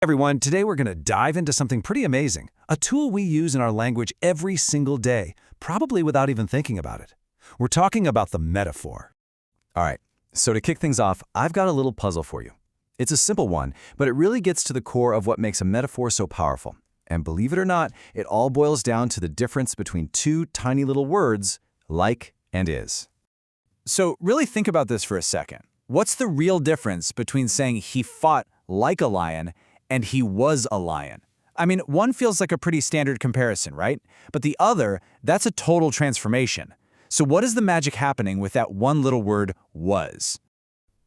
Everyone, today we're going to dive into something pretty amazing, a tool we use in our language every single day, probably without even thinking about it. We're talking about the metaphor. All right, so to kick things off, I've got a little puzzle for you. It's a simple one, but it really gets to the core of what makes a metaphor so powerful. And believe it or not, it all boils down to the difference between two tiny little words, like and is. So really think about this for a second. What's the real difference between saying he fought like a lion and he was a lion? I mean, one feels like a pretty standard comparison, right? But the other, that's a total transformation. So what is the magic happening with that one little word, was?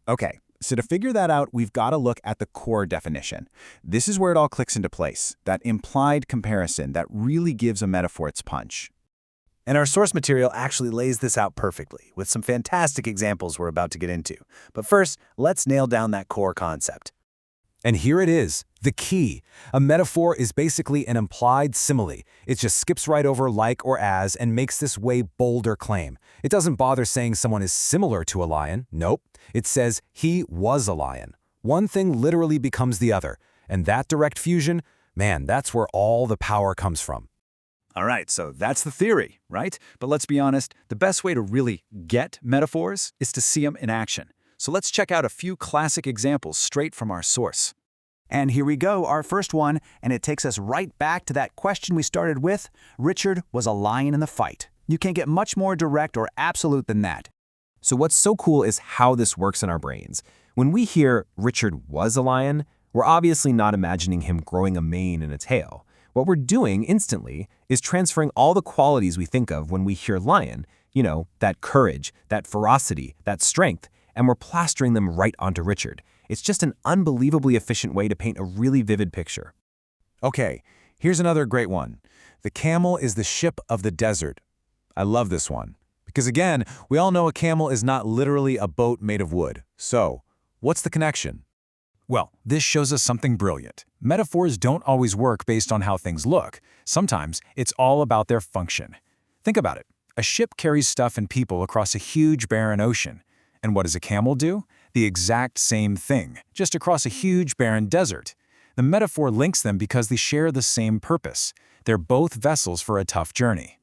Okay, so to figure that out, we've got to look at the core definition. This is where it all clicks into place, that implied comparison that really gives a metaphor its punch. And our source material actually lays this out perfectly, with some fantastic examples we're about to get into. But first, let's nail down that core concept. And here it is, the key. A metaphor is basically an implied simile. It just skips right over like or as and makes this way bolder claim. It doesn't bother saying someone is similar to a lion. Nope. It says he was a lion. One thing literally becomes the other. And that direct fusion, man, that's where all the power comes from. All right, so that's the theory, right? But let's be honest, the best way to really get metaphors is to see them in action. So let's check out a few classic examples straight from our source. And here we go, our first one, and it takes us right back to that question we started with. Richard was a lion in the fight. You can't get much more direct or absolute than that. So what's so cool is how this works in our brains. When we hear Richard was a lion, we're obviously not imagining him growing a mane and a tail. What we're doing instantly is transferring all the qualities we think of when we hear lion, that courage, that ferocity, that strength, and we're plastering them right onto Richard. It's just an unbelievably efficient way to paint a really vivid picture. Okay, here's another great one. The camel is the ship of the desert. I love this one. Because again, we all know a camel is not literally a boat made of wood. So, what's the connection? Well, this shows us something brilliant. Metaphors don't always work based on how things look. Sometimes it's all about their function. Think about it. A ship carries stuff and people across a huge barren ocean. And what does a camel do? The exact same thing, just across a huge barren desert. The metaphor links them because they share the same purpose. They're both vessels for a tough journey.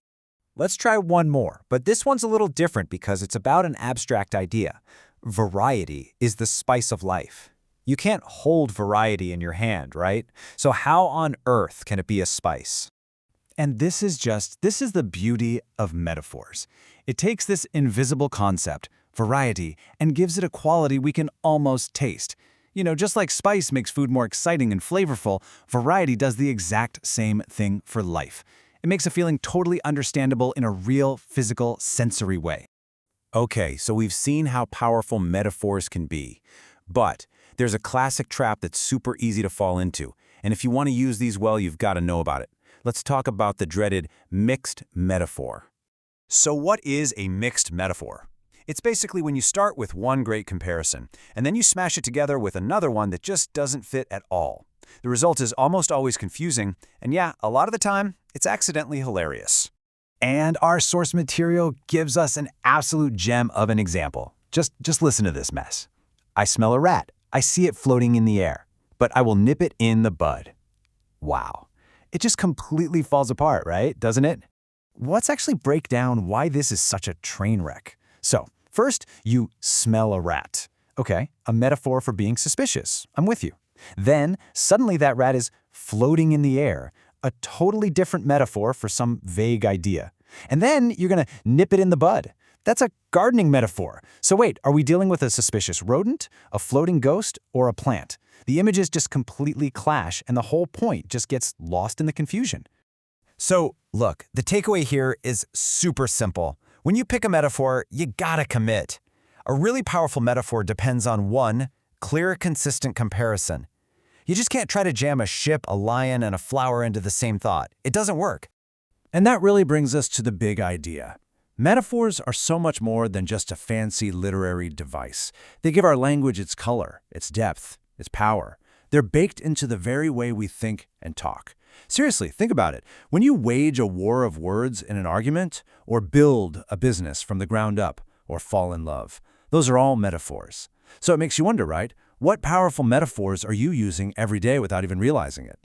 Let's try one more, but this one's a little different because it's about an abstract idea. Variety is the spice of life. You can't hold variety in your hand, right? So how on earth can it be a spice? And this is the beauty of metaphors. It takes this invisible concept, variety, and gives it a quality we can almost taste. Just like spice makes food more exciting and flavorful, variety does the exact same thing for life. It makes a feeling totally understandable in a real, physical, sensory way. Okay, so we've seen how powerful metaphors can be. But there's a classic trap that's super easy to fall into. And if you want to use these well, you've got to know about it. Let's talk about the dreaded mixed metaphor. So what is a mixed metaphor? It's basically when you start with one great comparison, and then you smash it together with another one that just doesn't fit at all. The result is almost always confusing, and yeah, a lot of the time, it's accidentally hilarious. And our source material gives us an absolute gem of an example. Just listen to this mess. I smell a rat. I see it floating in the air, but I will nip it in the bud. Wow. It just completely falls apart, right? Doesn't it? Let's actually break down why this is such a train wreck. So, first, you smell a rat. Okay, a metaphor for being suspicious. I'm with you. Then, suddenly that rat is floating in the air, a totally different metaphor for some vague idea. And then you're going to nip it in the bud. That's a gardening metaphor. So wait, are we dealing with a suspicious rodent, a floating ghost, or a plant? The images just completely clash, and the whole point just gets lost in the confusion. So, look, the takeaway here is super simple. When you pick a metaphor, you gotta commit. A really powerful metaphor depends on one, clear, consistent comparison. You just can't try to jam a ship, a lion, and a flower into the same thought. It doesn't work. And that really brings us to the big idea. Metaphors are so much more than just a fancy literary device. They give our language its color, its depth, its power. They're baked into the very way we think and talk. Seriously, think about it. When you wage a war of words in an argument, or build a business from the ground up, or fall in love, those are all metaphors. So it makes you wonder, right? What powerful metaphors are you using every day without even realizing it?